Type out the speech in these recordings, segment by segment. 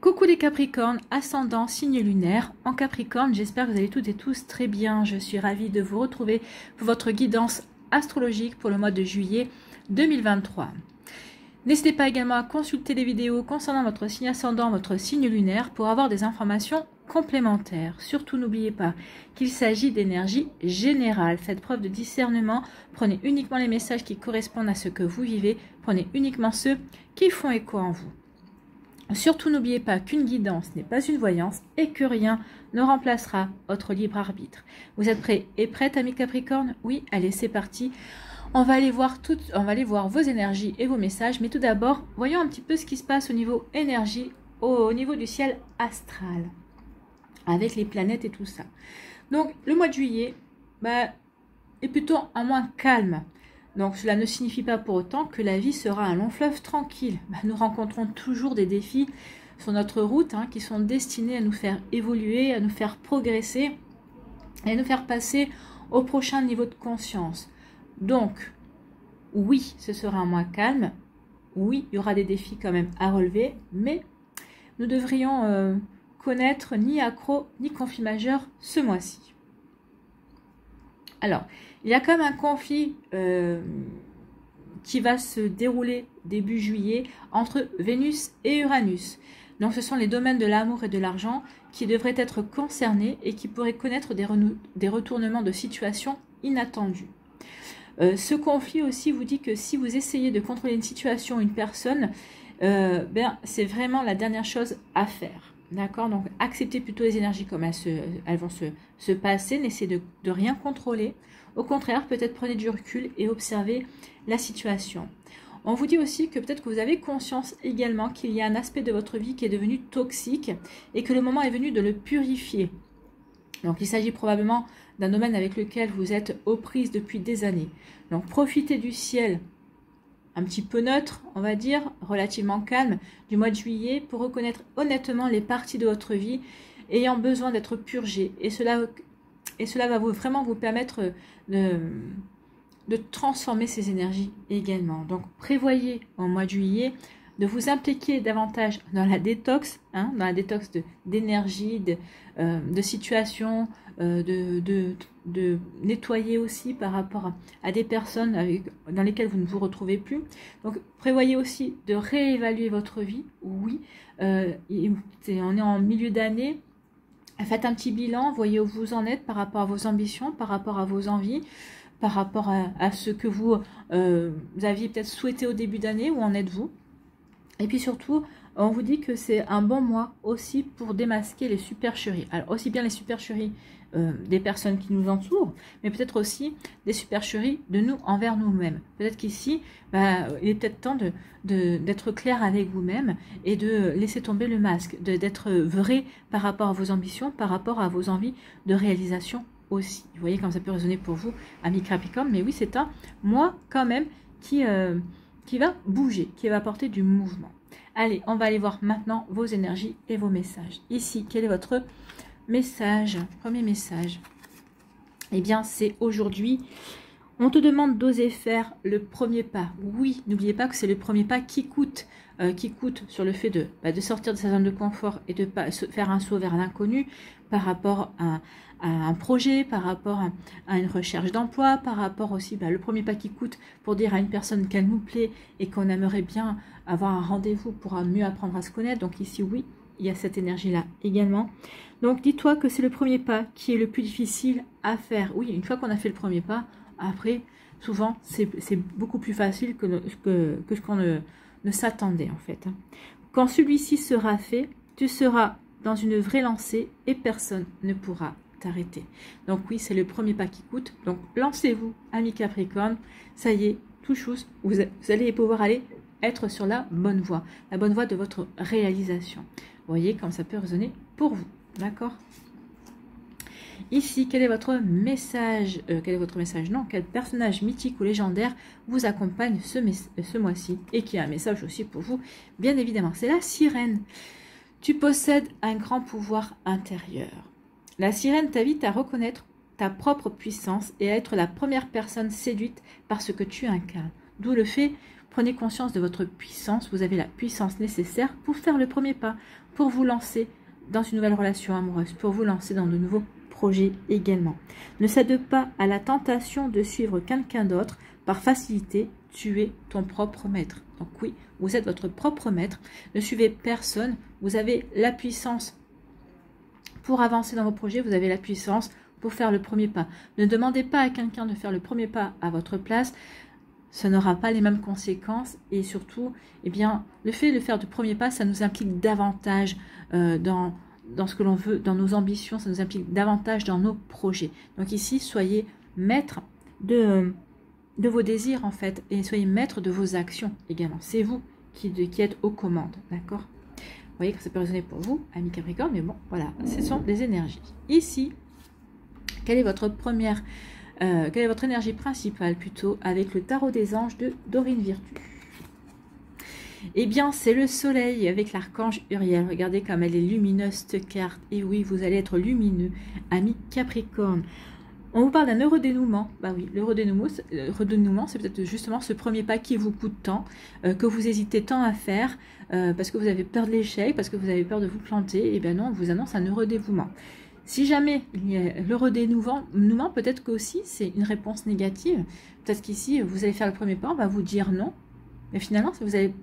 Coucou les Capricornes, ascendant, signe lunaire. En Capricorne, j'espère que vous allez toutes et tous très bien. Je suis ravie de vous retrouver pour votre guidance astrologique pour le mois de juillet 2023. N'hésitez pas également à consulter les vidéos concernant votre signe ascendant, votre signe lunaire pour avoir des informations complémentaires. Surtout, n'oubliez pas qu'il s'agit d'énergie générale. Faites preuve de discernement. Prenez uniquement les messages qui correspondent à ce que vous vivez. Prenez uniquement ceux qui font écho en vous. Surtout, n'oubliez pas qu'une guidance n'est pas une voyance et que rien ne remplacera votre libre arbitre. Vous êtes prêts et prêtes, amis Capricorne? Oui, allez, c'est parti. On va aller voir vos énergies et vos messages. Mais tout d'abord, voyons un petit peu ce qui se passe au niveau énergie, au niveau du ciel astral, avec les planètes et tout ça. Donc, le mois de juillet est plutôt un mois calme. Donc, cela ne signifie pas pour autant que la vie sera un long fleuve tranquille. Nous rencontrons toujours des défis sur notre route qui sont destinés à nous faire évoluer, à nous faire progresser et à nous faire passer au prochain niveau de conscience. Donc, oui, ce sera un mois calme. Oui, il y aura des défis quand même à relever, mais nous devrions connaître ni accro ni conflit majeur ce mois-ci. Alors, il y a quand même un conflit qui va se dérouler début juillet entre Vénus et Uranus. Donc, ce sont les domaines de l'amour et de l'argent qui devraient être concernés et qui pourraient connaître des retournements de situation inattendus. Ce conflit aussi vous dit que si vous essayez de contrôler une situation, une personne, c'est vraiment la dernière chose à faire. D'accord? Donc, acceptez plutôt les énergies comme elles vont se passer. N'essayez de rien contrôler. Au contraire, peut-être prenez du recul et observez la situation. On vous dit aussi que peut-être que vous avez conscience également qu'il y a un aspect de votre vie qui est devenu toxique et que le moment est venu de le purifier. Donc, il s'agit probablement d'un domaine avec lequel vous êtes aux prises depuis des années. Donc, profitez du ciel un petit peu neutre, on va dire, relativement calme, du mois de juillet pour reconnaître honnêtement les parties de votre vie ayant besoin d'être purgées. Et cela va vraiment vous permettre de transformer ces énergies également. Donc, prévoyez au mois de juillet de vous impliquer davantage dans la détox, dans la détox d'énergie, de situation, de nettoyer aussi par rapport à des personnes dans lesquelles vous ne vous retrouvez plus. Donc, prévoyez aussi de réévaluer votre vie. Oui, on est en milieu d'année. Faites un petit bilan, voyez où vous en êtes par rapport à vos ambitions, par rapport à vos envies, par rapport à ce que vous aviez peut-être souhaité au début d'année, où en êtes-vous? Et puis surtout, on vous dit que c'est un bon mois aussi pour démasquer les supercheries. Alors aussi bien les supercheries des personnes qui nous entourent, mais peut-être aussi des supercheries de nous envers nous-mêmes. Peut-être qu'ici, il est peut-être temps d'être clair avec vous-même et de laisser tomber le masque, d'être vrai par rapport à vos ambitions, par rapport à vos envies de réalisation aussi. Vous voyez comme ça peut résonner pour vous, amis Capricorne, mais oui, c'est un mois quand même qui va bouger, qui va apporter du mouvement. Allez, on va aller voir maintenant vos énergies et vos messages. Ici, quel est votre message? Premier message. Eh bien, c'est aujourd'hui, on te demande d'oser faire le premier pas. Oui, n'oubliez pas que c'est le premier pas qui coûte sur le fait de sortir de sa zone de confort et de pas faire un saut vers l'inconnu par rapport à un projet, par rapport à une recherche d'emploi, par rapport aussi, le premier pas qui coûte pour dire à une personne qu'elle nous plaît et qu'on aimerait bien avoir un rendez-vous pour mieux apprendre à se connaître. Donc ici, oui, il y a cette énergie-là également. Donc dis-toi que c'est le premier pas qui est le plus difficile à faire. Oui, une fois qu'on a fait le premier pas, après, souvent, c'est beaucoup plus facile que ce qu'on ne s'attendait en fait. Quand celui-ci sera fait, tu seras dans une vraie lancée et personne ne pourra t'arrêter. Donc oui, c'est le premier pas qui coûte. Donc lancez-vous, amis Capricorne. Ça y est, tout chose, vous allez pouvoir être sur la bonne voie de votre réalisation. Vous voyez comme ça peut résonner pour vous, d'accord? Ici, quel est votre message? Non, quel personnage mythique ou légendaire vous accompagne ce mois-ci et qui a un message aussi pour vous, bien évidemment. C'est la sirène. Tu possèdes un grand pouvoir intérieur. La sirène t'invite à reconnaître ta propre puissance et à être la première personne séduite par ce que tu incarnes. D'où le fait Prenez conscience de votre puissance. Vous avez la puissance nécessaire pour faire le premier pas, pour vous lancer dans une nouvelle relation amoureuse, pour vous lancer dans de nouveaux projets également. Ne cède pas à la tentation de suivre quelqu'un d'autre par facilité. Tu es ton propre maître. Donc oui, vous êtes votre propre maître. Ne suivez personne. Vous avez la puissance pour avancer dans vos projets. Vous avez la puissance pour faire le premier pas. Ne demandez pas à quelqu'un de faire le premier pas à votre place. Ça n'aura pas les mêmes conséquences. Et surtout, eh bien, le fait de faire du premier pas, ça nous implique davantage dans ce que l'on veut, dans nos ambitions. Ça nous implique davantage dans nos projets. Donc ici, soyez maître de vos désirs en fait. Et soyez maître de vos actions également. C'est vous qui êtes aux commandes. D'accord ? Vous voyez que ça peut résonner pour vous, amis Capricorne. Mais bon, voilà, ce sont des énergies. Ici, quelle est votre énergie principale plutôt avec le tarot des anges de Dorine Virtue? Eh bien, c'est le soleil avec l'archange Uriel. Regardez comme elle est lumineuse cette carte. Et oui, vous allez être lumineux, ami Capricorne. On vous parle d'un heureux dénouement. Bah oui, l'heureux dénouement, c'est peut-être justement ce premier pas qui vous coûte tant, que vous hésitez tant à faire, parce que vous avez peur de l'échec, parce que vous avez peur de vous planter. Et bien non, on vous annonce un heureux dévouement. Si jamais il y a l'heureux dénouement, peut-être qu'aussi c'est une réponse négative. Peut-être qu'ici, vous allez faire le premier pas, on va vous dire non. Mais finalement, vous allez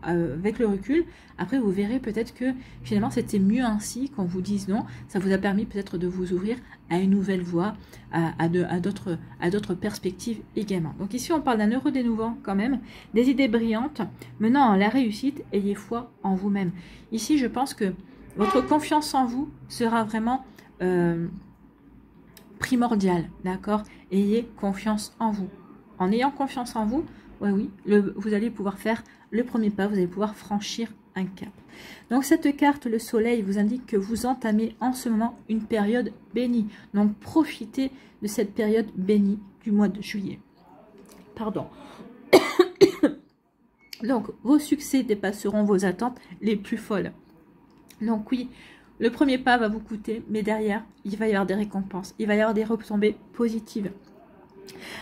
avec le recul, après vous verrez peut-être que finalement c'était mieux ainsi qu'on vous dise non. Ça vous a permis peut-être de vous ouvrir à une nouvelle voie, à d'autres perspectives également. Donc ici, on parle d'un heureux dénouement quand même, des idées brillantes menant à la réussite. Ayez foi en vous-même. Ici, je pense que votre confiance en vous sera vraiment primordiale, d'accord? Ayez confiance en vous. En ayant confiance en vous, oui, vous allez pouvoir faire le premier pas, vous allez pouvoir franchir un cap. Donc cette carte, le soleil, vous indique que vous entamez en ce moment une période bénie. Donc profitez de cette période bénie du mois de juillet. Pardon. Donc vos succès dépasseront vos attentes les plus folles. Donc oui, le premier pas va vous coûter, mais derrière, il va y avoir des récompenses. Il va y avoir des retombées positives.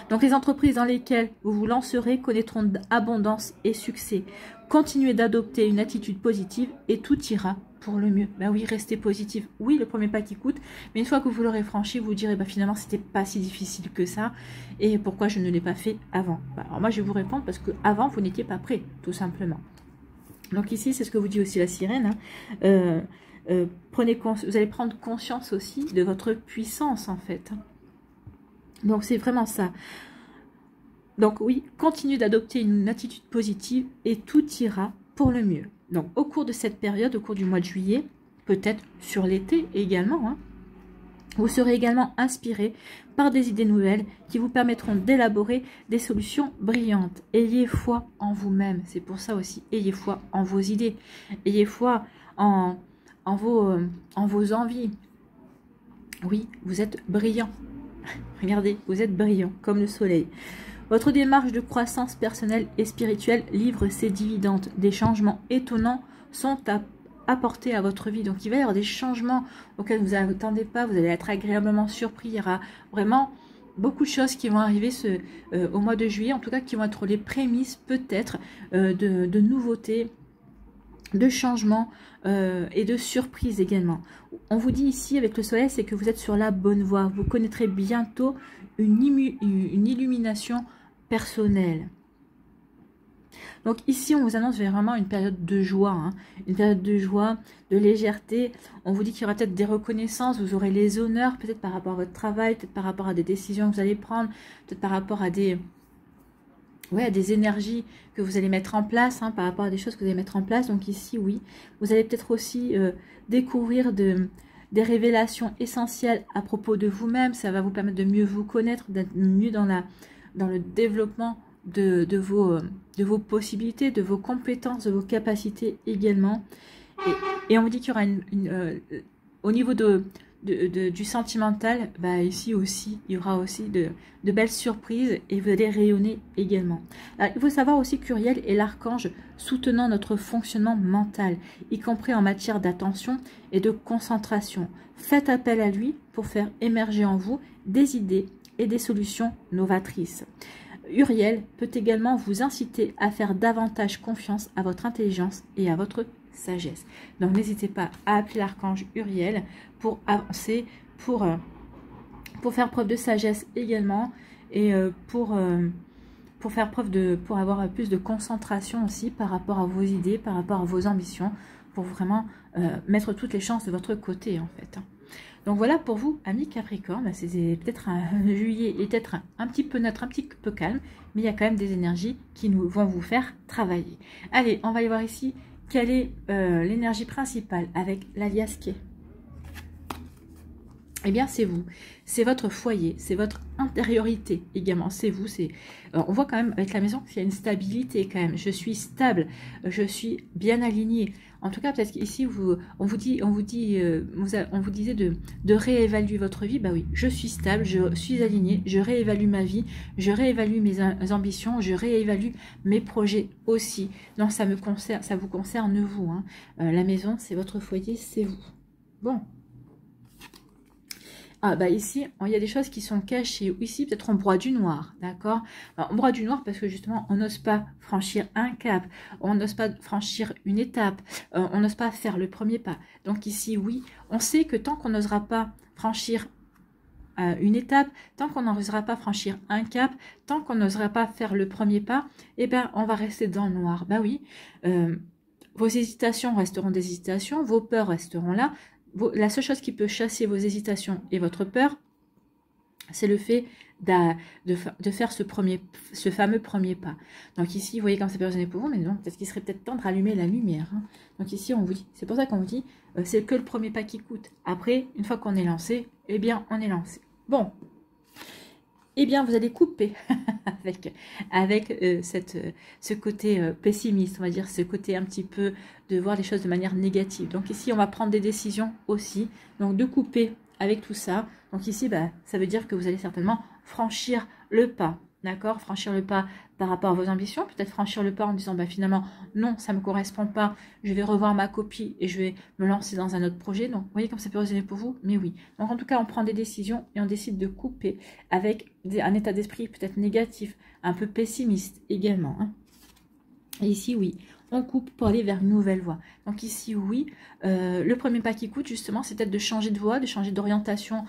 Donc les entreprises dans lesquelles vous vous lancerez connaîtront abondance et succès. Continuez d'adopter une attitude positive et tout ira pour le mieux. Ben oui, restez positif. Oui, le premier pas qui coûte, mais une fois que vous l'aurez franchi, vous direz, ben finalement, c'était pas si difficile que ça. Et pourquoi je ne l'ai pas fait avant? Alors moi, je vais vous répondre parce que avant vous n'étiez pas prêt, tout simplement. Donc ici, c'est ce que vous dit aussi la sirène. Vous allez prendre conscience aussi de votre puissance, en fait. Donc c'est vraiment ça. Donc oui, continuez d'adopter une attitude positive et tout ira pour le mieux. Donc au cours de cette période, au cours du mois de juillet, peut-être sur l'été également, vous serez également inspiré par des idées nouvelles qui vous permettront d'élaborer des solutions brillantes. Ayez foi en vous-même. C'est pour ça aussi, ayez foi en vos idées. Ayez foi en vos envies. Oui, vous êtes brillant. Regardez, vous êtes brillant comme le soleil. Votre démarche de croissance personnelle et spirituelle livre ses dividendes. Des changements étonnants sont apportés à votre vie. Donc il va y avoir des changements auxquels vous n'attendez pas. Vous allez être agréablement surpris. Il y aura vraiment beaucoup de choses qui vont arriver au mois de juillet. En tout cas, qui vont être les prémices peut-être de nouveautés, de changements et de surprises également. On vous dit ici avec le soleil, c'est que vous êtes sur la bonne voie. Vous connaîtrez bientôt une illumination personnelle. Donc ici, on vous annonce vraiment une période de joie, une période de joie, de légèreté. On vous dit qu'il y aura peut-être des reconnaissances, vous aurez les honneurs, peut-être par rapport à votre travail, peut-être par rapport à des décisions que vous allez prendre, peut-être par rapport à des énergies que vous allez mettre en place, par rapport à des choses que vous allez mettre en place. Donc ici, oui, vous allez peut-être aussi découvrir des révélations essentielles à propos de vous-même. Ça va vous permettre de mieux vous connaître, d'être mieux dans le développement de vos possibilités, de vos compétences, de vos capacités également. Et on vous dit qu'il y aura au niveau du sentimental, ici aussi, il y aura aussi de belles surprises et vous allez rayonner également. Alors, il faut savoir aussi qu'Uriel est l'archange soutenant notre fonctionnement mental, y compris en matière d'attention et de concentration. Faites appel à lui pour faire émerger en vous des idées et des solutions novatrices. Uriel peut également vous inciter à faire davantage confiance à votre intelligence et à votre sagesse. Donc n'hésitez pas à appeler l'archange Uriel pour avancer, pour faire preuve de sagesse également, et pour faire preuve pour avoir plus de concentration aussi par rapport à vos idées, par rapport à vos ambitions, pour vraiment mettre toutes les chances de votre côté en fait. Donc voilà pour vous, amis Capricorne, c'est peut-être un juillet et peut-être un petit peu neutre, un petit peu calme, mais il y a quand même des énergies qui vont vous faire travailler. Allez, on va aller voir ici quelle est l'énergie principale avec l'alias qui est. Eh bien, c'est vous, c'est votre foyer, c'est votre intériorité également, c'est vous. On voit quand même avec la maison qu'il y a une stabilité quand même. Je suis stable, je suis bien alignée. En tout cas, peut-être qu'ici, on vous disait de réévaluer votre vie. Bah oui, je suis stable, je suis alignée, je réévalue ma vie, je réévalue mes ambitions, je réévalue mes projets aussi. Donc, ça vous concerne vous. Hein. La maison, c'est votre foyer, c'est vous. Bon. Ah bah ici, il y a des choses qui sont cachées. Ici, peut-être on broie du noir, d'accord? On broie du noir parce que justement, on n'ose pas franchir un cap, on n'ose pas franchir une étape, on n'ose pas faire le premier pas. Donc ici, oui, on sait que tant qu'on n'osera pas franchir une étape, tant qu'on n'osera pas franchir un cap, tant qu'on n'osera pas faire le premier pas, eh ben on va rester dans le noir. Bah oui, vos hésitations resteront des hésitations, vos peurs resteront là. La seule chose qui peut chasser vos hésitations et votre peur, c'est le fait de faire ce fameux premier pas. Donc ici, vous voyez comme ça peut résonner pour vous, mais non, peut-être qu'il serait peut-être temps de rallumer la lumière. Hein. Donc ici, on vous dit, c'est pour ça qu'on vous dit, c'est que le premier pas qui coûte. Après, une fois qu'on est lancé, eh bien, on est lancé. Bon, eh bien, vous allez couper avec ce côté pessimiste, on va dire, ce côté un petit peu de voir les choses de manière négative. Donc ici, on va prendre des décisions aussi, donc de couper avec tout ça. Donc ici, bah, ça veut dire que vous allez certainement franchir le pas, d'accord? Franchir le pas par rapport à vos ambitions, peut-être franchir le pas en disant, bah, finalement, non, ça ne me correspond pas, je vais revoir ma copie et je vais me lancer dans un autre projet. Donc, vous voyez comme ça peut résonner pour vous? Mais oui. Donc, en tout cas, on prend des décisions et on décide de couper avec un état d'esprit peut-être négatif, un peu pessimiste également. Hein. Et ici, oui, on coupe pour aller vers une nouvelle voie. Donc ici, oui, le premier pas qui coûte, justement, c'est peut-être de changer de voie, de changer d'orientation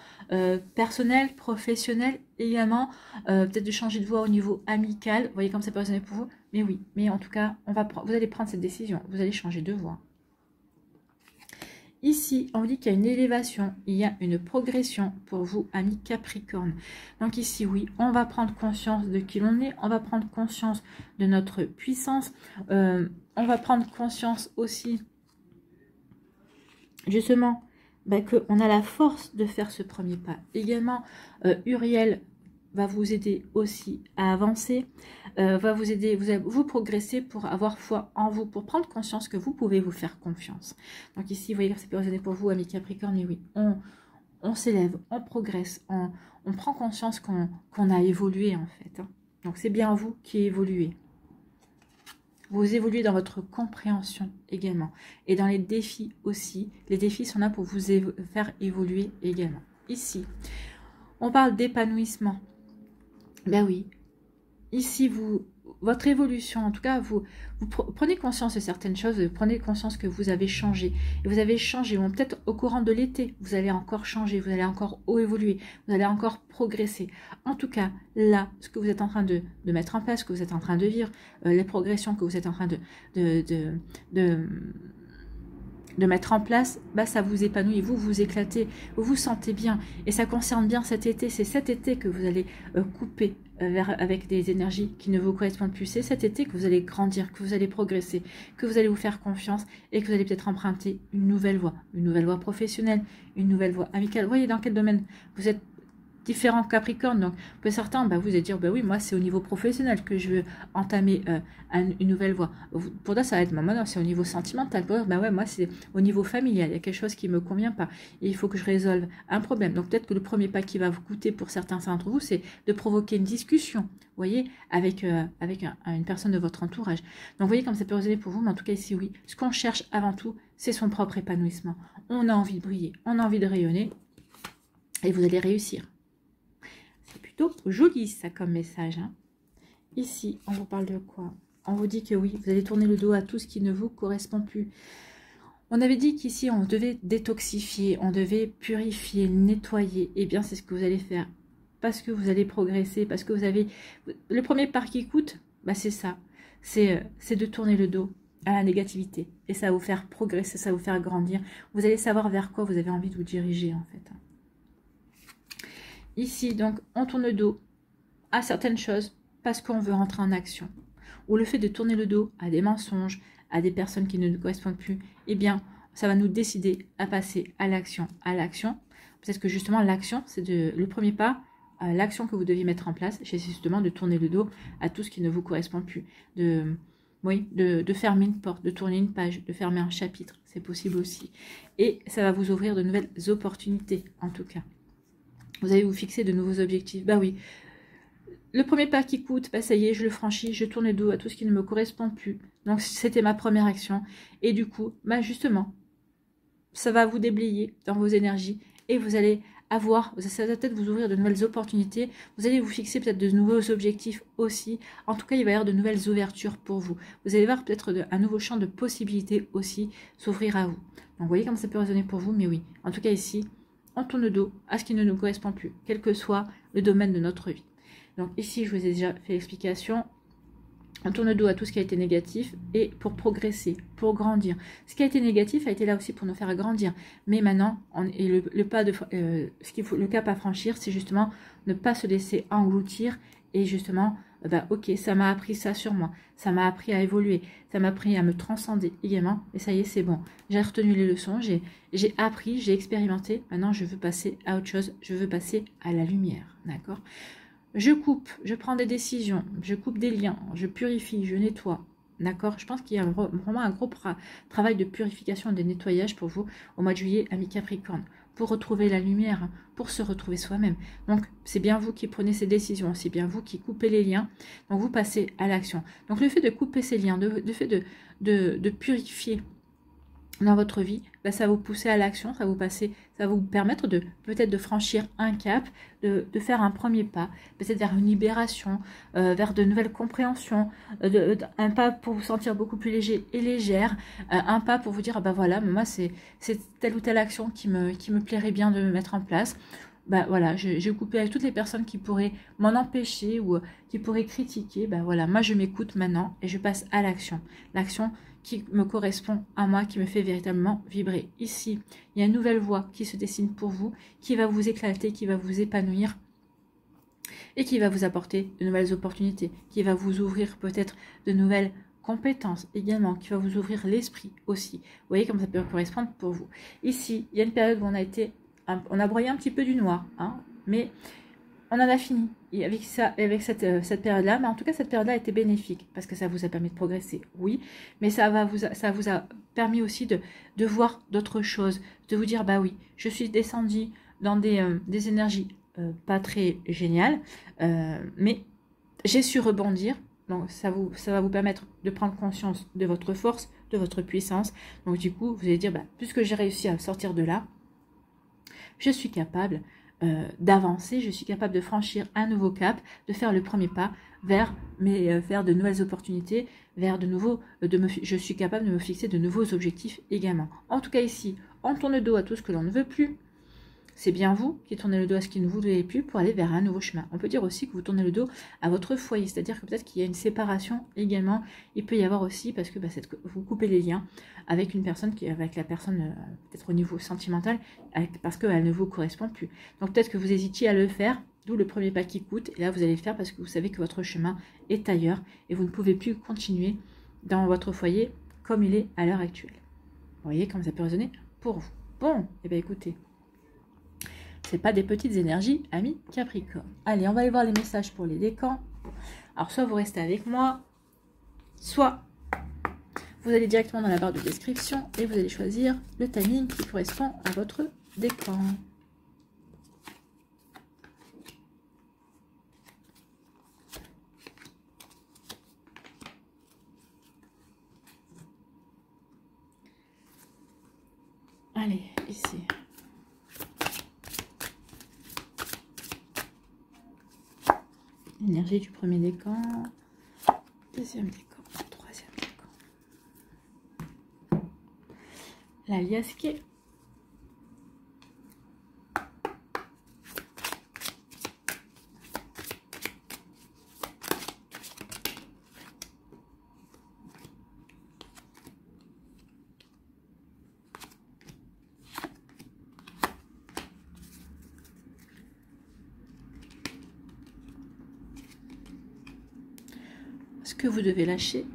personnelle, professionnelle également, peut-être de changer de voie au niveau amical. Vous voyez comme ça peut résonner pour vous? Mais oui, mais en tout cas, vous allez prendre cette décision, vous allez changer de voie. Ici, on vous dit qu'il y a une élévation, il y a une progression pour vous, amis Capricorne. Donc ici, oui, on va prendre conscience de qui l'on est, on va prendre conscience de notre puissance, on va prendre conscience aussi, justement, bah, qu'on a la force de faire ce premier pas. Également, Uriel va vous aider aussi à avancer, va vous aider, vous progresser pour avoir foi en vous, pour prendre conscience que vous pouvez vous faire confiance. Donc ici, vous voyez que ça peut résonner pour vous, amis Capricorne, mais oui, on s'élève, on progresse, on prend conscience qu'on a évolué en fait. Hein. Donc c'est bien vous qui évoluez. Vous évoluez dans votre compréhension également. Et dans les défis aussi. Les défis sont là pour vous faire évoluer également. Ici, on parle d'épanouissement. Ben oui. Ici, votre évolution, en tout cas, vous prenez conscience de certaines choses, vous prenez conscience que vous avez changé. Et vous avez changé, bon, peut-être au courant de l'été, vous allez encore changer, vous allez encore évoluer, vous allez encore progresser. En tout cas, là, ce que vous êtes en train de mettre en place, ce que vous êtes en train de vivre, les progressions que vous êtes en train de mettre en place, bah, ça vous épanouit, vous vous éclatez, vous vous sentez bien. Et ça concerne bien cet été, c'est cet été que vous allez couper avec des énergies qui ne vous correspondent plus. C'est cet été que vous allez grandir, que vous allez progresser, que vous allez vous faire confiance et que vous allez peut-être emprunter une nouvelle voie professionnelle, une nouvelle voie amicale. Vous voyez dans quel domaine vous êtes différents Capricornes. Donc, pour certains, bah, vous allez dire, bah oui, moi, c'est au niveau professionnel que je veux entamer une nouvelle voie. Pour toi, ça va être, bah, non, c'est au niveau sentimental. Pour bah ouais, moi, c'est au niveau familial. Il y a quelque chose qui ne me convient pas. Et il faut que je résolve un problème. Donc, peut-être que le premier pas qui va vous coûter pour certains d'entre vous, c'est de provoquer une discussion, vous voyez, avec une personne de votre entourage. Donc, vous voyez comme ça peut résonner pour vous, mais en tout cas, ici, oui. Ce qu'on cherche avant tout, c'est son propre épanouissement. On a envie de briller, on a envie de rayonner, et vous allez réussir. C'est plutôt joli ça comme message. Hein. Ici, on vous parle de quoi? On vous dit que oui, vous allez tourner le dos à tout ce qui ne vous correspond plus. On avait dit qu'ici, on devait détoxifier, on devait purifier, nettoyer. Eh bien, c'est ce que vous allez faire. Parce que vous allez progresser, parce que vous avez... Le premier pas qui coûte, bah, c'est ça. C'est de tourner le dos à la négativité. Et ça va vous faire progresser, ça va vous faire grandir. Vous allez savoir vers quoi vous avez envie de vous diriger, en fait. Ici, donc, on tourne le dos à certaines choses parce qu'on veut rentrer en action. Ou le fait de tourner le dos à des mensonges, à des personnes qui ne nous correspondent plus, eh bien, ça va nous décider à passer à l'action. À l'action, peut-être que justement, l'action, c'est le premier pas, l'action que vous deviez mettre en place, c'est justement de tourner le dos à tout ce qui ne vous correspond plus. De fermer une porte, de tourner une page, de fermer un chapitre, c'est possible aussi. Et ça va vous ouvrir de nouvelles opportunités, en tout cas. Vous allez vous fixer de nouveaux objectifs. Bah oui, le premier pas qui coûte, bah ça y est, je le franchis, je tourne le dos à tout ce qui ne me correspond plus. Donc c'était ma première action. Et du coup, bah justement, ça va vous déblayer dans vos énergies et vous allez avoir, ça va peut-être vous ouvrir de nouvelles opportunités. Vous allez vous fixer peut-être de nouveaux objectifs aussi. En tout cas, il va y avoir de nouvelles ouvertures pour vous. Vous allez voir peut-être un nouveau champ de possibilités aussi s'ouvrir à vous. Donc vous voyez comment ça peut résonner pour vous, mais oui. En tout cas ici, on tourne le dos à ce qui ne nous correspond plus, quel que soit le domaine de notre vie. Donc ici, je vous ai déjà fait l'explication. On tourne le dos à tout ce qui a été négatif et pour progresser, pour grandir. Ce qui a été négatif a été là aussi pour nous faire grandir. Mais maintenant, le cap à franchir, c'est justement ne pas se laisser engloutir et justement, ok, ça m'a appris ça sur moi. Ça m'a appris à évoluer. Ça m'a appris à me transcender également. Et ça y est, c'est bon. J'ai retenu les leçons, j'ai appris, j'ai expérimenté. Maintenant, je veux passer à autre chose. Je veux passer à la lumière. D'accord ? Je coupe, je prends des décisions, je coupe des liens, je purifie, je nettoie. D'accord? Je pense qu'il y a vraiment un gros travail de purification et de nettoyage pour vous au mois de juillet, ami Capricorne, pour retrouver la lumière, pour se retrouver soi-même. Donc, c'est bien vous qui prenez ces décisions, c'est bien vous qui coupez les liens, donc vous passez à l'action. Donc, le fait de couper ces liens, le fait de purifier dans votre vie, ça va vous pousser à l'action, ça va vous permettre de peut-être de franchir un cap, de faire un premier pas, peut-être vers une libération, vers de nouvelles compréhensions, un pas pour vous sentir beaucoup plus léger et légère, un pas pour vous dire, voilà, moi c'est telle ou telle action qui me plairait bien de mettre en place. Voilà, j'ai coupé avec toutes les personnes qui pourraient m'en empêcher ou qui pourraient critiquer. Voilà, moi je m'écoute maintenant et je passe à l'action. L'action qui me correspond à moi, qui me fait véritablement vibrer. Ici, il y a une nouvelle voie qui se dessine pour vous, qui va vous éclater, qui va vous épanouir et qui va vous apporter de nouvelles opportunités, qui va vous ouvrir peut-être de nouvelles compétences également, qui va vous ouvrir l'esprit aussi. Vous voyez comme ça peut correspondre pour vous. Ici, il y a une période où on a broyé un petit peu du noir, mais on en a fini. Et avec cette période-là, mais en tout cas, cette période-là a été bénéfique parce que ça vous a permis de progresser, oui, mais ça vous a permis aussi de voir d'autres choses, de vous dire, oui, je suis descendue dans des énergies pas très géniales, mais j'ai su rebondir. Donc, ça va vous permettre de prendre conscience de votre force, de votre puissance. Donc, du coup, vous allez dire, puisque j'ai réussi à sortir de là, je suis capable d'avancer, je suis capable de franchir un nouveau cap, de faire le premier pas vers de nouvelles opportunités, je suis capable de me fixer de nouveaux objectifs également. En tout cas ici, on tourne le dos à tout ce que l'on ne veut plus. C'est bien vous qui tournez le dos à ce qui ne vous plaît plus pour aller vers un nouveau chemin. On peut dire aussi que vous tournez le dos à votre foyer, c'est-à-dire que peut-être qu'il y a une séparation également. Il peut y avoir aussi, parce que vous coupez les liens avec avec la personne peut-être au niveau sentimental, parce qu'elle ne vous correspond plus. Donc peut-être que vous hésitiez à le faire, d'où le premier pas qui coûte. Et là, vous allez le faire parce que vous savez que votre chemin est ailleurs et vous ne pouvez plus continuer dans votre foyer comme il est à l'heure actuelle. Vous voyez comment ça peut résonner pour vous. Bon, et bien écoutez. C'est pas des petites énergies, amis Capricorne. Allez, on va aller voir les messages pour les décans. Alors, soit vous restez avec moi, soit vous allez directement dans la barre de description et vous allez choisir le timing qui correspond à votre décan. Allez, ici. Énergie du premier décan. deuxième décan, troisième décan. La liasse qui est. Ce que vous devez lâcher.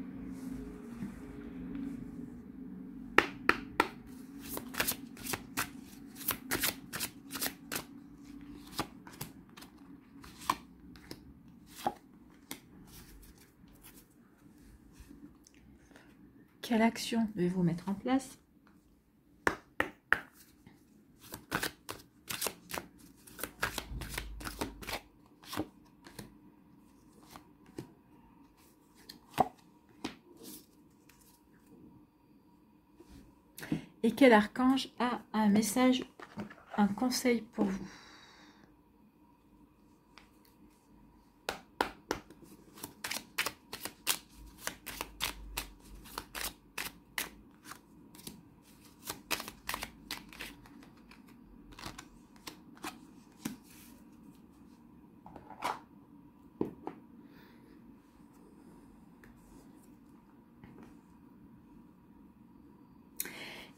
Quelle action devez-vous mettre en place? Et quel archange a un message, un conseil pour vous?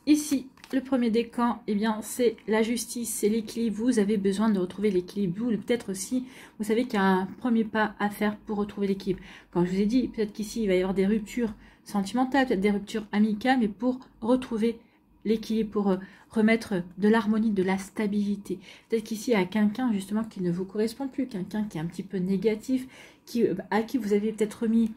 Ici, le premier décan, eh bien, c'est la justice, c'est l'équilibre. Vous avez besoin de retrouver l'équilibre. Vous, peut-être aussi, vous savez qu'il y a un premier pas à faire pour retrouver l'équilibre. Comme je vous ai dit, peut-être qu'ici, il va y avoir des ruptures sentimentales, peut-être des ruptures amicales, mais pour retrouver l'équilibre, pour remettre de l'harmonie, de la stabilité. Peut-être qu'ici, il y a quelqu'un, justement, qui ne vous correspond plus, quelqu'un qui est un petit peu négatif, à qui vous avez peut-être remis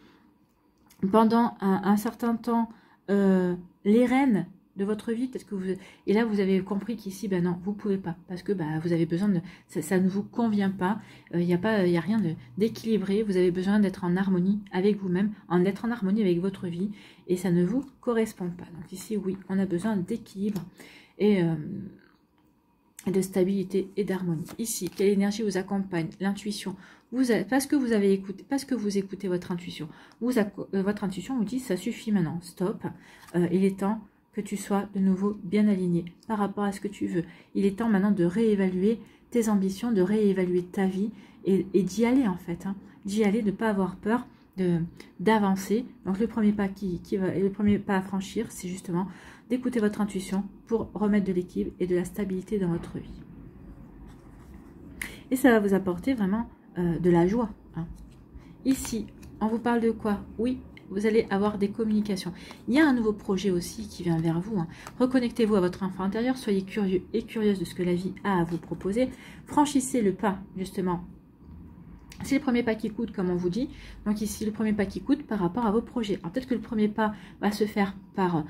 pendant un certain temps les rênes de votre vie, peut-être que vous... Et là, vous avez compris qu'ici, ben non, vous pouvez pas, parce que vous avez besoin de... Ça ne vous convient pas, il n'y a rien d'équilibré, vous avez besoin d'être en harmonie avec vous-même, d'être en harmonie avec votre vie, et ça ne vous correspond pas. Donc ici, oui, on a besoin d'équilibre et de stabilité et d'harmonie. Ici, quelle énergie vous accompagne? L'intuition. Parce que vous avez écouté, parce que vous écoutez votre intuition. Votre intuition vous dit, ça suffit maintenant, stop, il est temps que tu sois de nouveau bien aligné par rapport à ce que tu veux. Il est temps maintenant de réévaluer tes ambitions, de réévaluer ta vie et d'y aller en fait. D'y aller, de ne pas avoir peur d'avancer. Donc le premier pas le premier pas à franchir, c'est justement d'écouter votre intuition pour remettre de l'équilibre et de la stabilité dans votre vie. Et ça va vous apporter vraiment de la joie. Ici, on vous parle de quoi? Oui, vous allez avoir des communications. Il y a un nouveau projet aussi qui vient vers vous. Reconnectez-vous à votre enfant intérieur, soyez curieux et curieuse de ce que la vie a à vous proposer. Franchissez le pas, justement. C'est le premier pas qui coûte, comme on vous dit. Donc ici, le premier pas qui coûte par rapport à vos projets. Alors peut-être que le premier pas va se faire par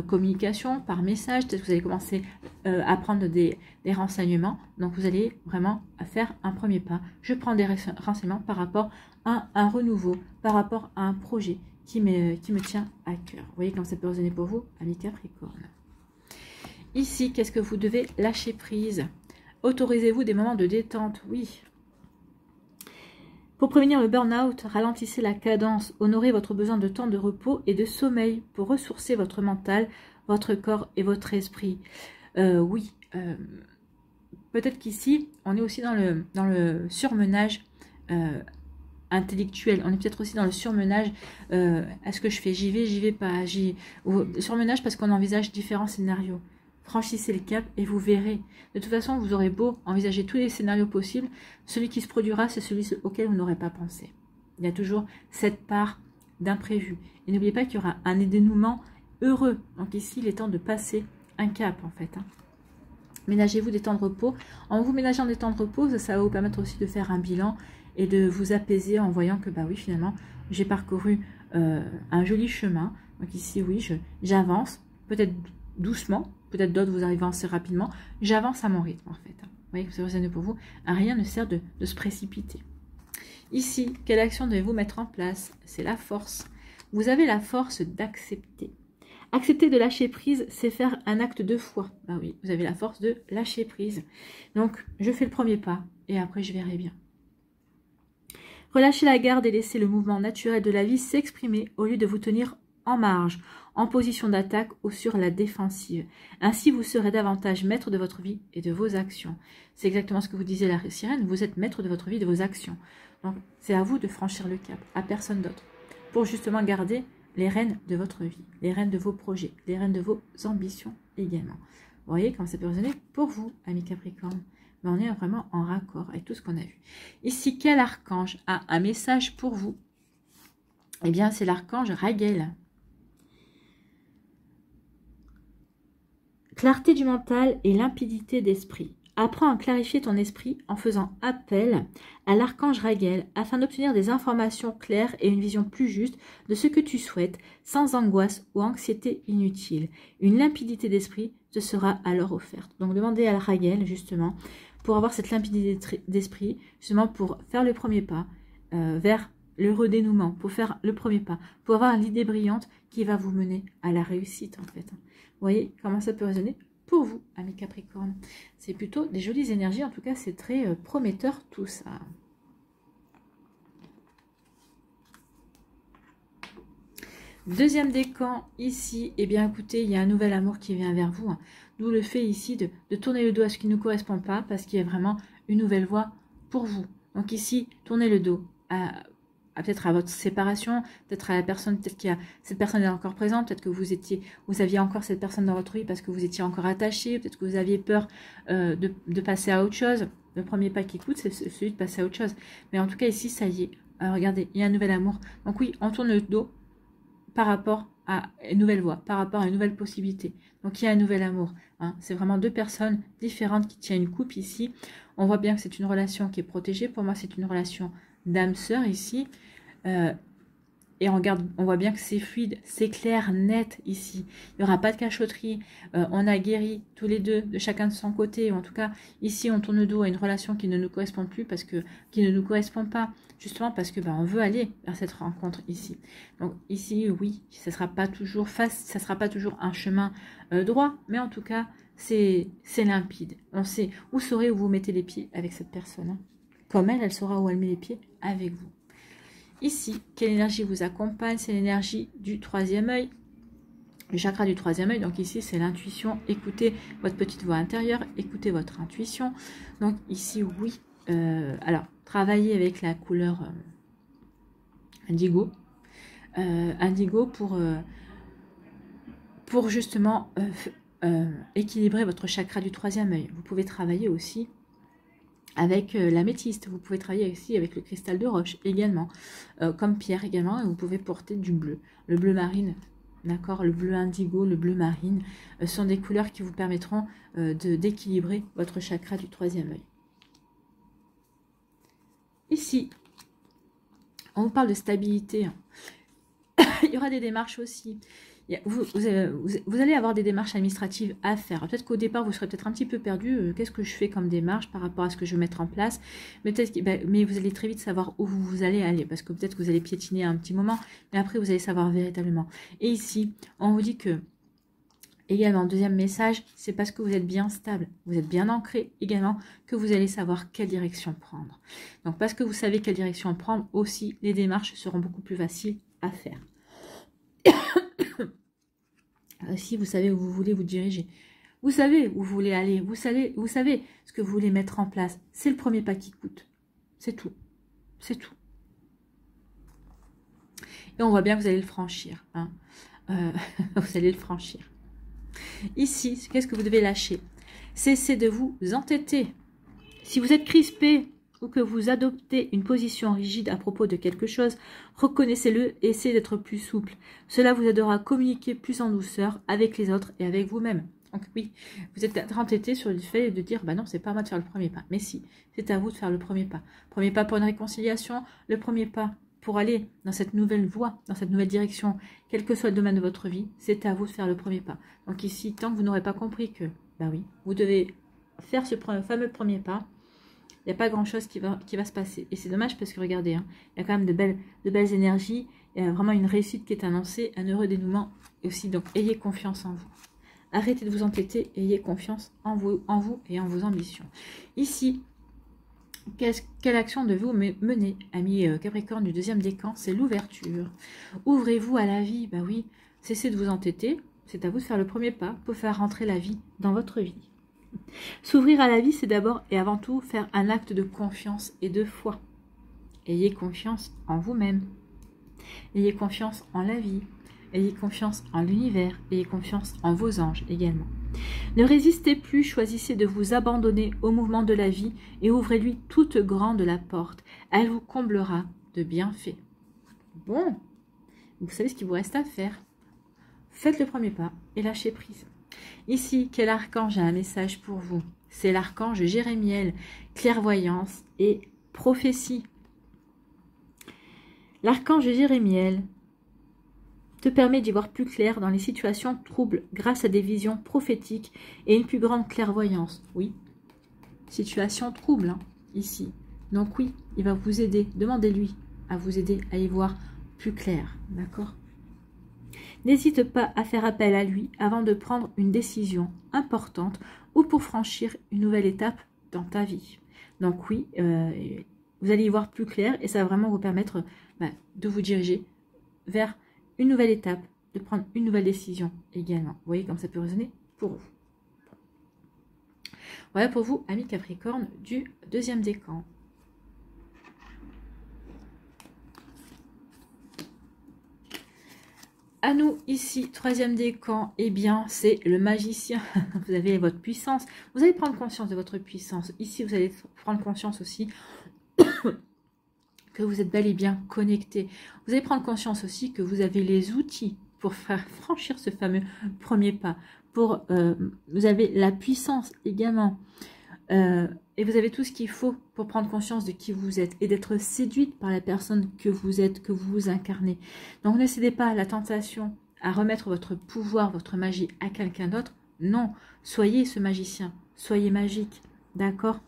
communication, par message. Peut-être que vous allez commencer à prendre des renseignements. Donc vous allez vraiment faire un premier pas. Je prends des renseignements par rapport à un renouveau, par rapport à un projet qui me tient à cœur. Vous voyez comme ça peut résonner pour vous, amis Capricorne. Ici, qu'est-ce que vous devez lâcher prise? Autorisez-vous des moments de détente, oui. Pour prévenir le burn-out, ralentissez la cadence, honorez votre besoin de temps de repos et de sommeil pour ressourcer votre mental, votre corps et votre esprit. Oui, peut-être qu'ici, on est aussi dans le surmenage intellectuel. On est peut-être aussi dans le surmenage. Est-ce que je fais j'y vais pas, ou surmenage parce qu'on envisage différents scénarios. Franchissez le cap et vous verrez. De toute façon, vous aurez beau envisager tous les scénarios possibles, celui qui se produira, c'est celui auquel vous n'aurez pas pensé. Il y a toujours cette part d'imprévu. Et n'oubliez pas qu'il y aura un dénouement heureux. Donc ici, il est temps de passer un cap en fait. Ménagez-vous des temps de repos. En vous ménageant des temps de repos, ça va vous permettre aussi de faire un bilan et de vous apaiser en voyant que oui, finalement, j'ai parcouru un joli chemin. Donc ici, oui, j'avance, peut-être doucement, peut-être d'autres vous arrivez assez rapidement. J'avance à mon rythme en fait. Vous voyez que ça résonne pour vous. Rien ne sert de se précipiter. Ici, quelle action devez-vous mettre en place? C'est la force. Vous avez la force d'accepter. Accepter de lâcher prise, c'est faire un acte de foi. Oui, vous avez la force de lâcher prise. Donc, je fais le premier pas et après, je verrai bien. Relâchez la garde et laissez le mouvement naturel de la vie s'exprimer au lieu de vous tenir en marge, en position d'attaque ou sur la défensive. Ainsi, vous serez davantage maître de votre vie et de vos actions. C'est exactement ce que vous disait la sirène, vous êtes maître de votre vie et de vos actions. Donc, c'est à vous de franchir le cap, à personne d'autre, pour justement garder les rênes de votre vie, les rênes de vos projets, les rênes de vos ambitions également. Vous voyez comment ça peut résonner pour vous, amis Capricorne. Mais on est vraiment en raccord avec tout ce qu'on a vu. Ici, quel archange a un message pour vous? Eh bien, c'est l'archange Raguel. Clarté du mental et limpidité d'esprit. Apprends à clarifier ton esprit en faisant appel à l'archange Raguel afin d'obtenir des informations claires et une vision plus juste de ce que tu souhaites sans angoisse ou anxiété inutile. Une limpidité d'esprit te sera alors offerte. Donc demandez à la Raguel justement pour avoir cette limpidité d'esprit, justement pour faire le premier pas vers le redénouement, pour faire le premier pas, pour avoir l'idée brillante qui va vous mener à la réussite en fait. Vous voyez comment ça peut résonner pour vous, amis Capricorne. C'est plutôt des jolies énergies, en tout cas c'est très prometteur tout ça. Deuxième décan, ici, eh bien écoutez, il y a un nouvel amour qui vient vers vous. D'où le fait ici de tourner le dos à ce qui ne correspond pas, parce qu'il y a vraiment une nouvelle voie pour vous. Donc ici, tournez le dos à peut-être à votre séparation, peut-être à la personne, peut-être qu'il y a cette personne est encore présente, peut-être que vous aviez encore cette personne dans votre vie parce que vous étiez encore attaché, peut-être que vous aviez peur de passer à autre chose. Le premier pas qui coûte, c'est celui de passer à autre chose. Mais en tout cas, ici, ça y est. Alors, regardez, il y a un nouvel amour. Donc oui, on tourne le dos par rapport à une nouvelle voie, par rapport à une nouvelle possibilité. Donc il y a un nouvel amour. Hein. C'est vraiment deux personnes différentes qui tiennent une coupe ici. On voit bien que c'est une relation qui est protégée. Pour moi, c'est une relation d'âme-sœur ici. Et on voit bien que c'est fluide, c'est clair, net ici. Il n'y aura pas de cachotterie. On a guéri tous les deux, de chacun de son côté. Ou en tout cas, ici, on tourne le dos à une relation qui ne nous correspond plus, qui ne nous correspond pas, justement parce que on veut aller vers cette rencontre ici. Donc ici, oui, ça sera pas toujours ça sera pas toujours un chemin droit, mais en tout cas, c'est limpide. On sait où saurez où vous mettez les pieds avec cette personne. Hein. Comme elle saura où elle met les pieds avec vous. Ici, quelle énergie vous accompagne? C'est l'énergie du troisième œil, le chakra du troisième œil. Donc ici, c'est l'intuition. Écoutez votre petite voix intérieure, écoutez votre intuition. Donc ici, oui. Alors, travaillez avec la couleur indigo. Indigo pour justement équilibrer votre chakra du troisième œil. Vous pouvez travailler aussi avec l'améthyste, vous pouvez travailler aussi avec le cristal de roche également, comme pierre également, et vous pouvez porter du bleu, le bleu marine, d'accord, le bleu indigo, le bleu marine, sont des couleurs qui vous permettront d'équilibrer votre chakra du troisième œil. Ici, on vous parle de stabilité, il y aura des démarches aussi. Vous allez avoir des démarches administratives à faire. Peut-être qu'au départ, vous serez peut-être un petit peu perdu. Qu'est-ce que je fais comme démarche par rapport à ce que je vais mettre en place? Mais vous allez très vite savoir où vous allez aller. Parce que peut-être que vous allez piétiner un petit moment. Mais après, vous allez savoir véritablement. Et ici, on vous dit que, également, deuxième message, c'est parce que vous êtes bien stable. Vous êtes bien ancré également que vous allez savoir quelle direction prendre. Donc, parce que vous savez quelle direction prendre, aussi, les démarches seront beaucoup plus faciles à faire. Si vous savez où vous voulez vous diriger, vous savez où vous voulez aller, vous savez ce que vous voulez mettre en place, c'est le premier pas qui coûte. C'est tout. C'est tout. Et on voit bien que vous allez le franchir. Hein. Vous allez le franchir. Ici, qu'est-ce que vous devez lâcher? Cessez de vous entêter. Si vous êtes crispé ou que vous adoptez une position rigide à propos de quelque chose, reconnaissez-le et essayez d'être plus souple. Cela vous aidera à communiquer plus en douceur avec les autres et avec vous-même. Donc oui, vous êtes entêté sur le fait de dire, bah non, c'est pas à moi de faire le premier pas. Mais si, c'est à vous de faire le premier pas. Premier pas pour une réconciliation, le premier pas pour aller dans cette nouvelle voie, dans cette nouvelle direction, quel que soit le domaine de votre vie, c'est à vous de faire le premier pas. Donc ici, tant que vous n'aurez pas compris que, bah oui, vous devez faire ce fameux premier pas, il n'y a pas grand-chose qui va se passer. Et c'est dommage parce que, regardez, hein, il y a quand même de belles énergies. Il y a vraiment une réussite qui est annoncée, un heureux dénouement aussi. Donc, ayez confiance en vous. Arrêtez de vous entêter et ayez confiance en vous et en vos ambitions. Ici, Quelle action devez-vous mener, ami Capricorne du deuxième décan? C'est l'ouverture. Ouvrez-vous à la vie. Bah oui, cessez de vous entêter. C'est à vous de faire le premier pas pour faire rentrer la vie dans votre vie. S'ouvrir à la vie, c'est d'abord et avant tout faire un acte de confiance et de foi. Ayez confiance en vous-même. Ayez confiance en la vie. Ayez confiance en l'univers. Ayez confiance en vos anges également. Ne résistez plus, choisissez de vous abandonner au mouvement de la vie et ouvrez-lui toute grande la porte. Elle vous comblera de bienfaits. Bon, vous savez ce qu'il vous reste à faire. Faites le premier pas et lâchez prise. Ici, quel archange a un message pour vous? C'est l'archange Jérémiel, clairvoyance et prophétie. L'archange Jérémiel te permet d'y voir plus clair dans les situations troubles grâce à des visions prophétiques et une plus grande clairvoyance. Oui, situation trouble, hein, ici. Donc oui, il va vous aider. Demandez-lui à vous aider à y voir plus clair. D'accord? N'hésite pas à faire appel à lui avant de prendre une décision importante ou pour franchir une nouvelle étape dans ta vie. Donc oui, vous allez y voir plus clair et ça va vraiment vous permettre de vous diriger vers une nouvelle étape, de prendre une nouvelle décision également. Vous voyez comme ça peut résonner pour vous. Voilà pour vous, amis Capricorne du deuxième décan. À nous, ici, troisième décan, eh bien, c'est le magicien. Vous avez votre puissance. Vous allez prendre conscience de votre puissance. Ici, vous allez prendre conscience aussi que vous êtes bel et bien connecté. Vous allez prendre conscience aussi que vous avez les outils pour faire franchir ce fameux premier pas. Vous avez la puissance également. Et vous avez tout ce qu'il faut pour prendre conscience de qui vous êtes et d'être séduite par la personne que vous êtes, que vous incarnez. Donc ne cédez pas à la tentation à remettre votre pouvoir, votre magie à quelqu'un d'autre. Non, soyez ce magicien, soyez magique. D'accord?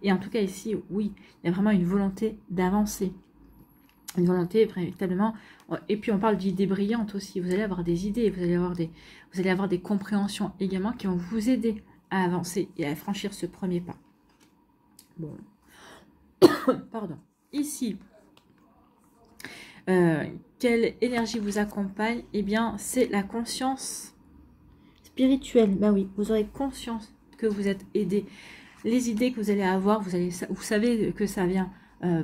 Et en tout cas ici, oui, il y a vraiment une volonté d'avancer. Une volonté véritablement. Et puis on parle d'idées brillantes aussi. Vous allez avoir des idées, vous allez avoir des compréhensions également qui vont vous aider à avancer et à franchir ce premier pas. Bon. Pardon. Ici, quelle énergie vous accompagne? Eh bien, c'est la conscience spirituelle. Ben oui, vous aurez conscience que vous êtes aidé. Les idées que vous allez avoir, vous savez que ça vient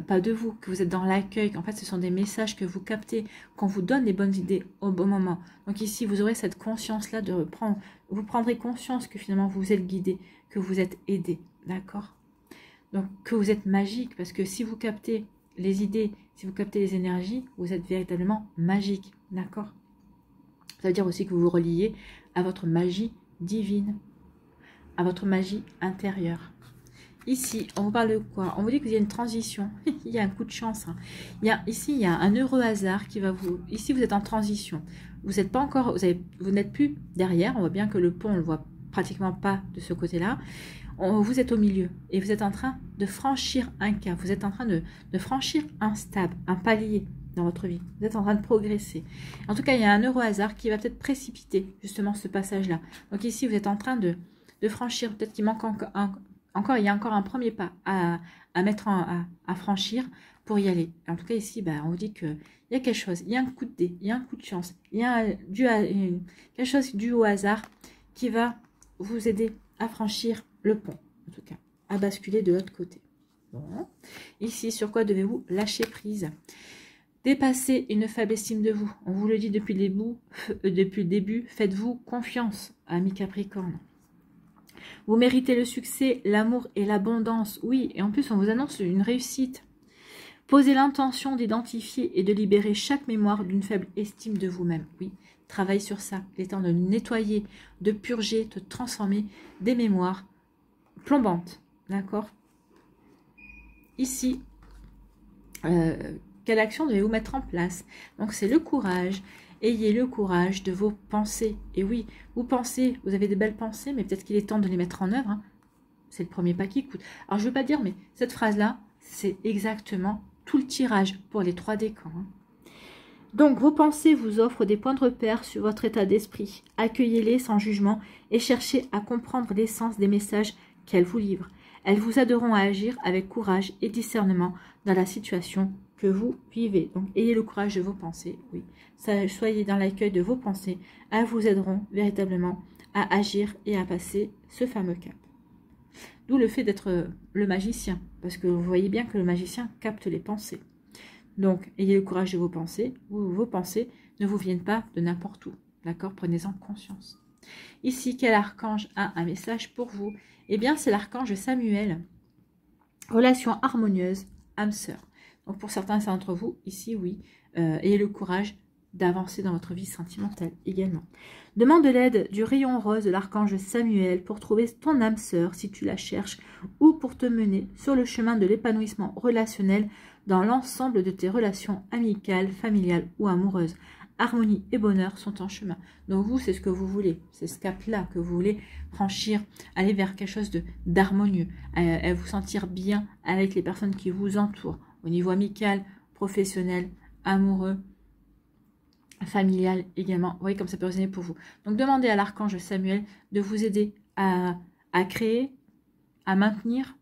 pas de vous, que vous êtes dans l'accueil, qu'en fait ce sont des messages que vous captez, qu'on vous donne les bonnes idées au bon moment. Donc ici, vous aurez cette conscience-là de reprendre, vous prendrez conscience que finalement vous êtes guidé, que vous êtes aidé, d'accord? Donc que vous êtes magique, parce que si vous captez les idées, si vous captez les énergies, vous êtes véritablement magique, d'accord? Ça veut dire aussi que vous vous reliez à votre magie divine, à votre magie intérieure. Ici, on vous parle de quoi? On vous dit qu'il y a une transition. Il y a un coup de chance. Hein. Ici, il y a un heureux hasard qui va vous... Ici, vous êtes en transition. Vous n'êtes pas encore... Vous n'êtes plus derrière. On voit bien que le pont, on ne le voit pratiquement pas de ce côté-là. Vous êtes au milieu. Et vous êtes en train de franchir un cap. Vous êtes en train de franchir un stade, un palier dans votre vie. Vous êtes en train de progresser. En tout cas, il y a un heureux hasard qui va peut-être précipiter justement ce passage-là. Donc ici, vous êtes en train de franchir. Peut-être qu'il manque il y a encore un premier pas à mettre à franchir pour y aller. En tout cas, ici, on vous dit qu'il y a quelque chose, il y a un coup de dé, il y a un coup de chance, il y a quelque chose dû au hasard qui va vous aider à franchir le pont, en tout cas, à basculer de l'autre côté. Bon. Ici, sur quoi devez-vous lâcher prise? Dépasser une faible estime de vous. On vous le dit depuis le début, faites-vous confiance, amis Capricorne. Vous méritez le succès, l'amour et l'abondance. Oui, et en plus, on vous annonce une réussite. Posez l'intention d'identifier et de libérer chaque mémoire d'une faible estime de vous-même. Oui, travaille sur ça. Il est temps de nettoyer, de purger, de transformer des mémoires plombantes. D'accord? Ici, quelle action devez-vous mettre en place? Donc, c'est le courage. Ayez le courage de vos pensées. Et oui, vous pensez, vous avez de belles pensées, mais peut-être qu'il est temps de les mettre en œuvre. Hein. C'est le premier pas qui coûte. Alors, je ne veux pas dire, mais cette phrase-là, c'est exactement tout le tirage pour les 3 décans. Hein. Donc, vos pensées vous offrent des points de repère sur votre état d'esprit. Accueillez-les sans jugement et cherchez à comprendre l'essence des messages qu'elles vous livrent. Elles vous aideront à agir avec courage et discernement dans la situation que vous vivez. Donc, ayez le courage de vos pensées, oui. Soyez dans l'accueil de vos pensées. Elles vous aideront véritablement à agir et à passer ce fameux cap. D'où le fait d'être le magicien, parce que vous voyez bien que le magicien capte les pensées. Donc, ayez le courage de vos pensées. Vos pensées ne vous viennent pas de n'importe où. D'accord? Prenez-en conscience. Ici, quel archange a un message pour vous? Eh bien, c'est l'archange Samuel. Relation harmonieuse, âme sœur. Donc, pour certains d'entre vous, ici, oui, ayez le courage d'avancer dans votre vie sentimentale également. Demande de l'aide du rayon rose de l'archange Samuel pour trouver ton âme sœur si tu la cherches ou pour te mener sur le chemin de l'épanouissement relationnel dans l'ensemble de tes relations amicales, familiales ou amoureuses. Harmonie et bonheur sont en chemin. Donc vous, c'est ce que vous voulez. C'est ce cap-là que vous voulez franchir, aller vers quelque chose d'harmonieux, vous sentir bien avec les personnes qui vous entourent, au niveau amical, professionnel, amoureux, familial également. Vous voyez comme ça peut résonner pour vous. Donc demandez à l'archange Samuel de vous aider à créer, à maintenir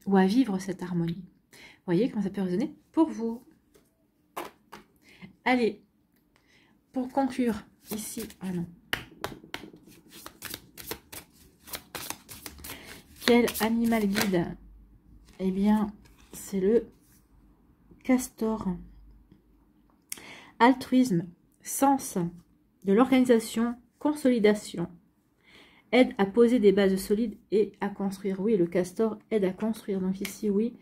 ou à vivre cette harmonie. Vous voyez comment ça peut résonner pour vous. Allez, pour conclure, ici, ah non. Quel animal guide? Eh bien, c'est le castor. Altruisme, sens de l'organisation, consolidation, aide à poser des bases solides et à construire. Oui, le castor aide à construire. Donc ici, oui,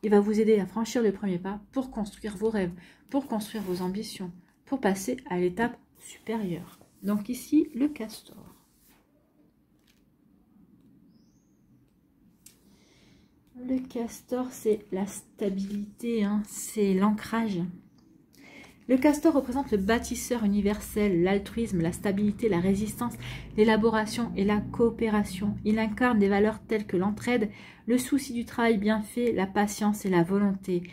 il va vous aider à franchir le premier pas pour construire vos rêves, pour construire vos ambitions, pour passer à l'étape supérieure. Donc ici, le castor. Le castor, c'est la stabilité, hein, c'est l'ancrage. Le castor représente le bâtisseur universel, l'altruisme, la stabilité, la résistance, l'élaboration et la coopération. Il incarne des valeurs telles que l'entraide, le souci du travail bien fait, la patience et la volonté.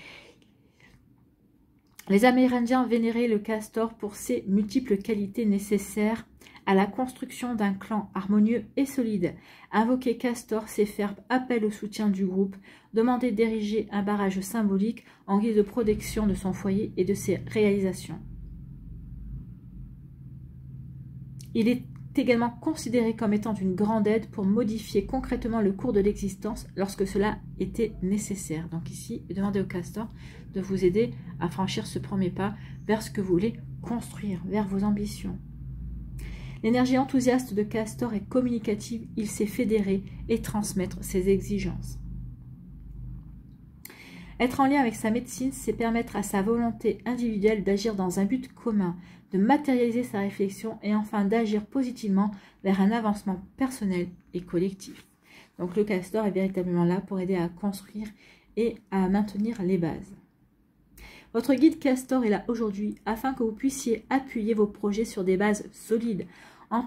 Les Amérindiens vénéraient le castor pour ses multiples qualités nécessaires à la construction d'un clan harmonieux et solide. Invoquer castor, c'est faire appel au soutien du groupe, demander d'ériger un barrage symbolique en guise de protection de son foyer et de ses réalisations. Il est également considéré comme étant une grande aide pour modifier concrètement le cours de l'existence lorsque cela était nécessaire. Donc ici, demandez au castor de vous aider à franchir ce premier pas vers ce que vous voulez construire, vers vos ambitions. L'énergie enthousiaste de castor est communicative, il sait fédérer et transmettre ses exigences. Être en lien avec sa médecine, c'est permettre à sa volonté individuelle d'agir dans un but commun, de matérialiser sa réflexion et enfin d'agir positivement vers un avancement personnel et collectif. Donc le castor est véritablement là pour aider à construire et à maintenir les bases. Votre guide castor est là aujourd'hui afin que vous puissiez appuyer vos projets sur des bases solides. En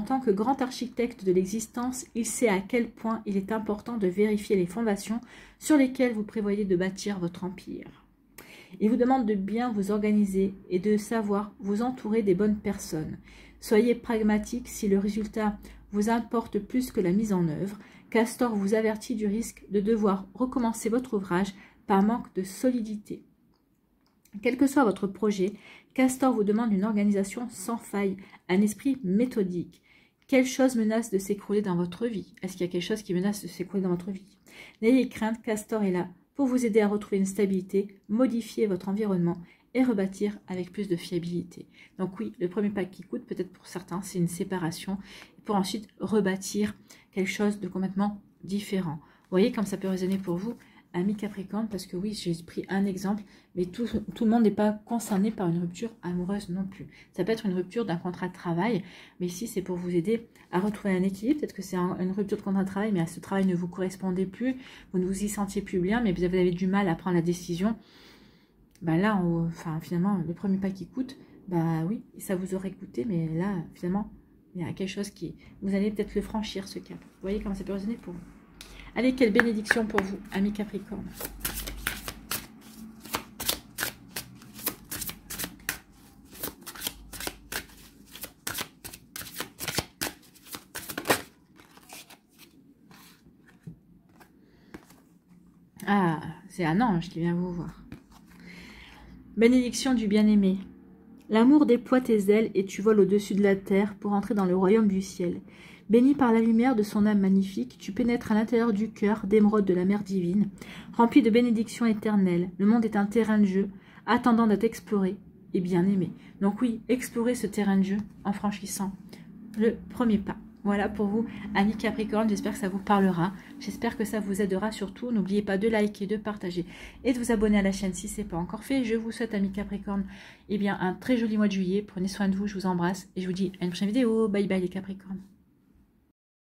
tant que grand architecte de l'existence, il sait à quel point il est important de vérifier les fondations sur lesquelles vous prévoyez de bâtir votre empire. Il vous demande de bien vous organiser et de savoir vous entourer des bonnes personnes. Soyez pragmatique si le résultat vous importe plus que la mise en œuvre. Castor vous avertit du risque de devoir recommencer votre ouvrage par manque de solidité. Quel que soit votre projet, Castor vous demande une organisation sans faille, un esprit méthodique. Quelle chose menace de s'écrouler dans votre vie? Est-ce qu'il y a quelque chose qui menace de s'écrouler dans votre vie? N'ayez crainte, Castor est là pour vous aider à retrouver une stabilité, modifier votre environnement et rebâtir avec plus de fiabilité. Donc oui, le premier pas qui coûte, peut-être pour certains, c'est une séparation, pour ensuite rebâtir quelque chose de complètement différent. Vous voyez comme ça peut résonner pour vous, ami Capricorne, parce que oui, j'ai pris un exemple, mais tout le monde n'est pas concerné par une rupture amoureuse non plus. Ça peut être une rupture d'un contrat de travail, mais ici c'est pour vous aider à retrouver un équilibre. Peut-être que c'est une rupture de contrat de travail, mais ce travail ne vous correspondait plus, vous ne vous y sentiez plus bien, mais vous avez du mal à prendre la décision. Ben là, finalement, le premier pas qui coûte, bah oui, ça vous aurait coûté, mais là, finalement, il y a quelque chose qui... Vous allez peut-être le franchir, ce cap. Vous voyez comment ça peut résonner pour vous. Allez, quelle bénédiction pour vous, amis Capricorne. Ah, c'est un ange qui vient vous voir. Bénédiction du bien-aimé. L'amour déploie tes ailes et tu voles au-dessus de la terre pour entrer dans le royaume du ciel. Béni par la lumière de son âme magnifique, tu pénètres à l'intérieur du cœur d'émeraude de la mère divine. Rempli de bénédictions éternelles, le monde est un terrain de jeu, attendant d'être exploré et bien aimé. Donc oui, explorer ce terrain de jeu en franchissant le premier pas. Voilà pour vous, amis Capricorne, j'espère que ça vous parlera. J'espère que ça vous aidera surtout. N'oubliez pas de liker, de partager et de vous abonner à la chaîne si ce n'est pas encore fait. Je vous souhaite, amis Capricorne, eh bien, un très joli mois de juillet. Prenez soin de vous, je vous embrasse et je vous dis à une prochaine vidéo. Bye bye les Capricornes.